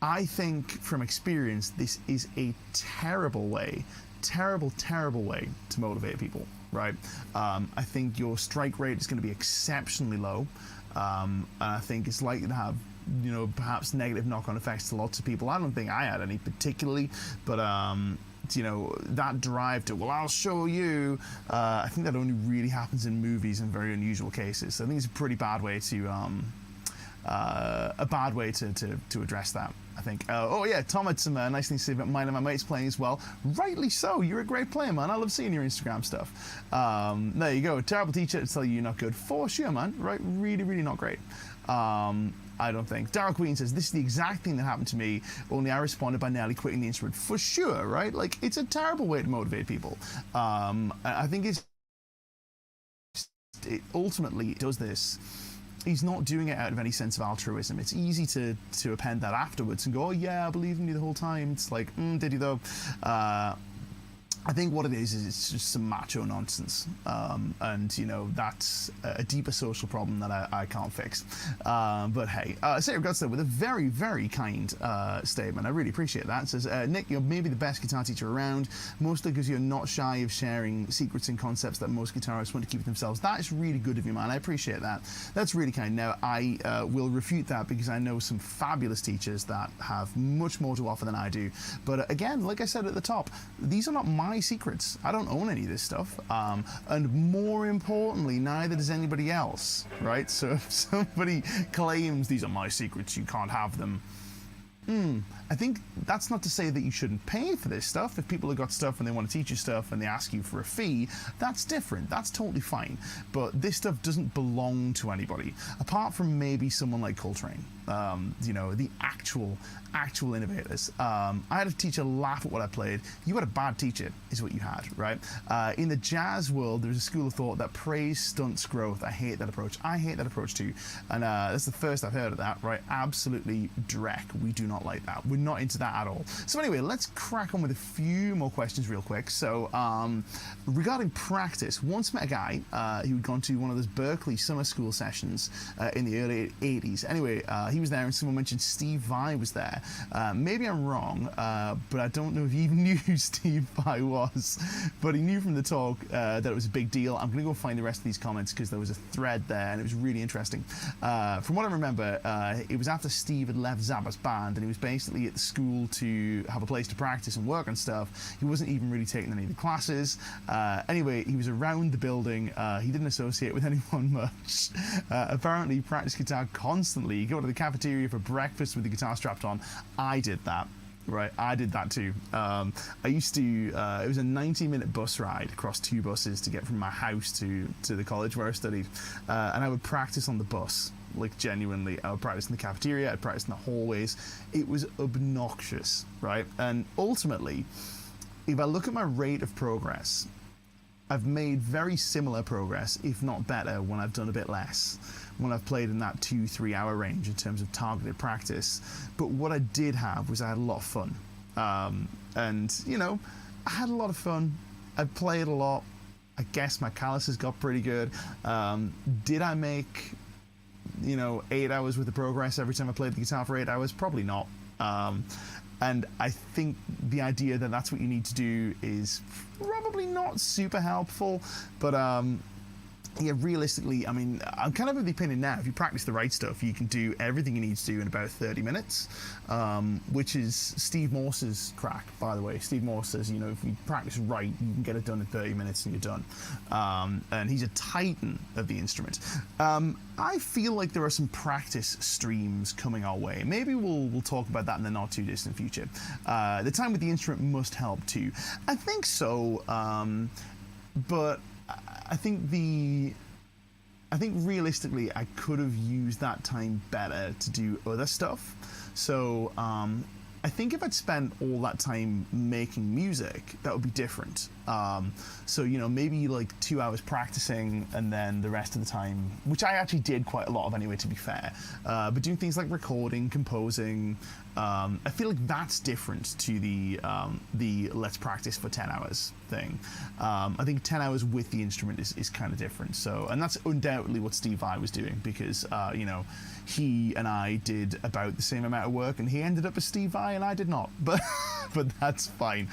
I think from experience, this is a terrible way, terrible way to motivate people, right? I think your strike rate is going to be exceptionally low. And I think it's likely to have, you know, perhaps negative knock-on effects to lots of people. I don't think I had any particularly, but you know, that drive to, well, I'll show you, I think that only really happens in movies in very unusual cases. So I think it's a pretty bad way to address that, I think. Oh yeah, Tom had some nice things to say about mine and my mates playing as well. Rightly so. You're a great player, man. I love seeing your Instagram stuff. There you go. Terrible teacher to tell you you're not good. For sure, man. Right? Really not great. I don't think. Daryl Queen says, this is the exact thing that happened to me, only I responded by nearly quitting the instrument. For sure, right? Like, it's a terrible way to motivate people. I think it ultimately does this. He's not doing it out of any sense of altruism. It's easy to append that afterwards and go, oh yeah, I believe in you the whole time. It's like, did you though? I think what it is it's just some macho nonsense. And, you know, that's a deeper social problem that I can't fix. But hey, Sarah Godstead with a very, very kind statement. I really appreciate that. It says, Nick, you're maybe the best guitar teacher around, mostly because you're not shy of sharing secrets and concepts that most guitarists want to keep themselves. That is really good of you, man. I appreciate that. That's really kind. Now, I will refute that because I know some fabulous teachers that have much more to offer than I do. But again, like I said at the top, these are not my secrets. I don't own any of this stuff. And more importantly, neither does anybody else, right? So if somebody claims these are my secrets, you can't have them. I think that's not to say that you shouldn't pay for this stuff. If people have got stuff and they want to teach you stuff and they ask you for a fee, that's different. That's totally fine. But this stuff doesn't belong to anybody, apart from maybe someone like Coltrane. You know, the actual innovators. I had a teacher laugh at what I played. You had a bad teacher, is what you had, right? In the jazz world, there's a school of thought that praise stunts growth. I hate that approach. I hate that approach too. And that's the first I've heard of that, right? Absolutely dreck. We do not like that. We're not into that at all. So anyway, let's crack on with a few more questions real quick. So regarding practice, once met a guy who had gone to one of those Berkeley summer school sessions in the early 80s. Anyway, he was there and someone mentioned Steve Vai was there. Maybe I'm wrong, but I don't know if he even knew who Steve Vai was. But he knew from the talk that it was a big deal. I'm going to go find the rest of these comments because there was a thread there and it was really interesting. From what I remember, it was after Steve had left Zappa's band and he was basically at the school to have a place to practice and work and stuff. He wasn't even really taking any of the classes. Anyway, he was around the building. He didn't associate with anyone much. Apparently, he practiced guitar constantly. He'd go to the cafeteria for breakfast with the guitar strapped on. I did that. Right, I did that too. I used to, it was a 90-minute bus ride across 2 buses to get from my house to the college where I studied. And I would practice on the bus, like genuinely. I would practice in the cafeteria, I'd practice in the hallways. It was obnoxious, right? And ultimately, if I look at my rate of progress, I've made very similar progress, if not better, when I've done a bit less, when I've played in that 2-3 hour range in terms of targeted practice. But what I did have was I had a lot of fun. And, you know, I had a lot of fun. I played a lot. I guess my calluses got pretty good. Did I make, you know, 8 hours worth of progress every time I played the guitar for 8 hours? Probably not. And I think the idea that that's what you need to do is probably not super helpful, but yeah, realistically, I mean, I'm kind of of the opinion now, if you practice the right stuff, you can do everything you need to do in about 30 minutes, which is Steve Morse's crack, by the way. Steve Morse says, you know, if you practice right, you can get it done in 30 minutes and you're done. And he's a titan of the instrument. I feel like there are some practice streams coming our way. Maybe we'll talk about that in the not too distant future. The time with the instrument must help too. I think so, but I think realistically I could have used that time better to do other stuff. So I think if I'd spent all that time making music, that would be different. So, you know, maybe like 2 hours practicing and then the rest of the time, which I actually did quite a lot of anyway, to be fair, but doing things like recording, composing, I feel like that's different to the let's practice for 10 hours thing. I think 10 hours with the instrument is kind of different. So, and that's undoubtedly what Steve Vai was doing, because, you know, he and I did about the same amount of work, and he ended up as Steve Vai and I did not, but that's fine.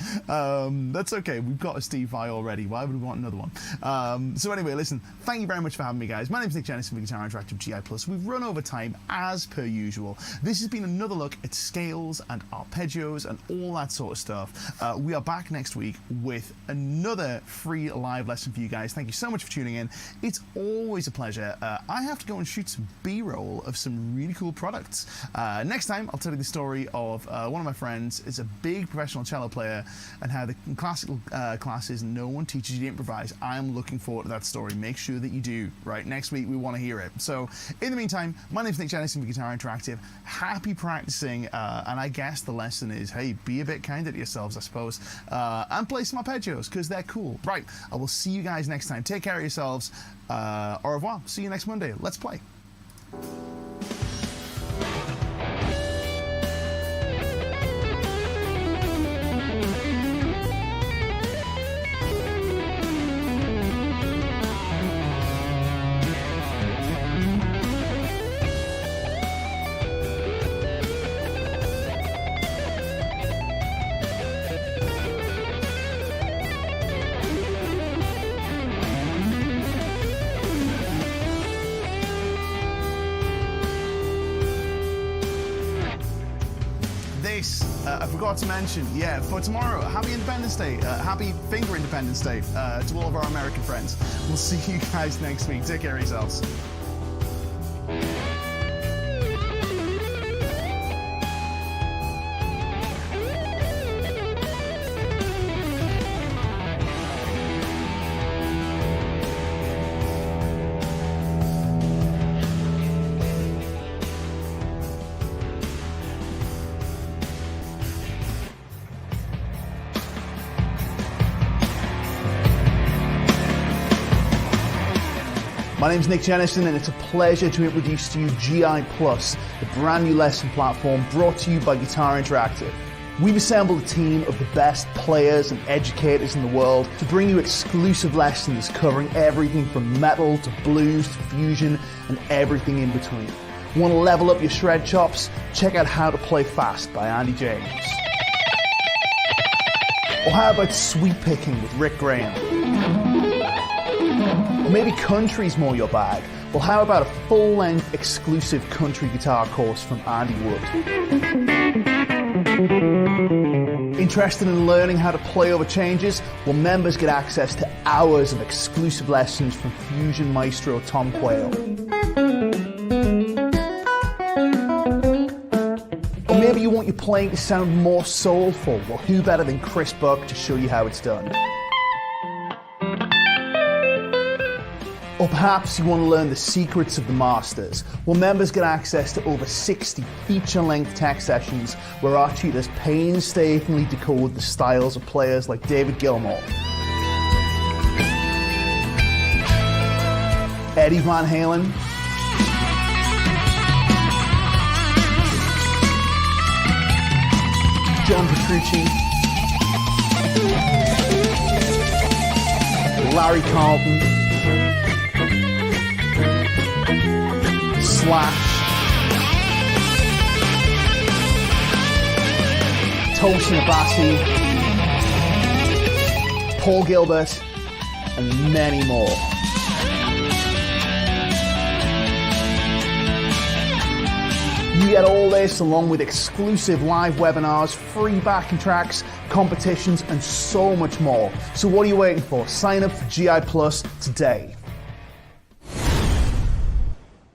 That's okay. We've got a Steve Vai already. Why would we want another one? So anyway, listen, thank you very much for having me, guys. My name's Nick Jennison from Guitar Interactive GI+. We've run over time as per usual. This has been another look at scales and arpeggios and all that sort of stuff. We are back next week with another free live lesson for you guys. Thank you so much for tuning in. It's always a pleasure. I have to go and shoot some B-roll of some really cool products. Next time, I'll tell you the story of one of my friends is a big professional cello player, and how the classical classes, no one teaches you to improvise. I'm looking forward to that story. Make sure that you do, right? Next week, we want to hear it. So, in the meantime, my name's Nick Jennison from Guitar Interactive. Happy practicing, and I guess the lesson is, hey, be a bit kinder to yourselves, I suppose, and play some arpeggios, because they're cool. Right, I will see you guys next time. Take care of yourselves. Au revoir. See you next Monday. Let's play. I forgot to mention, yeah, for tomorrow, happy Independence Day, happy Finger Independence Day to all of our American friends. We'll see you guys next week. Take care of yourselves. My name's Nick Jennison, and it's a pleasure to introduce to you GI+, the brand new lesson platform brought to you by Guitar Interactive. We've assembled a team of the best players and educators in the world to bring you exclusive lessons covering everything from metal to blues to fusion and everything in between. Want to level up your shred chops? Check out How to Play Fast by Andy James. Or how about sweep picking with Rick Graham? Or maybe country's more your bag? Well, how about a full-length exclusive country guitar course from Andy Wood? Interested in learning how to play over changes? Well, members get access to hours of exclusive lessons from fusion maestro Tom Quayle. Or maybe you want your playing to sound more soulful? Well, who better than Chris Buck to show you how it's done? Or perhaps you want to learn the secrets of the masters. Well, members get access to over 60 feature-length tech sessions where our tutors painstakingly decode the styles of players like David Gilmour, Eddie Van Halen, John Petrucci, Larry Carlton, Slash, Tosin Abasi, Paul Gilbert, and many more. You get all this along with exclusive live webinars, free backing tracks, competitions, and so much more. So what are you waiting for? Sign up for GI Plus today.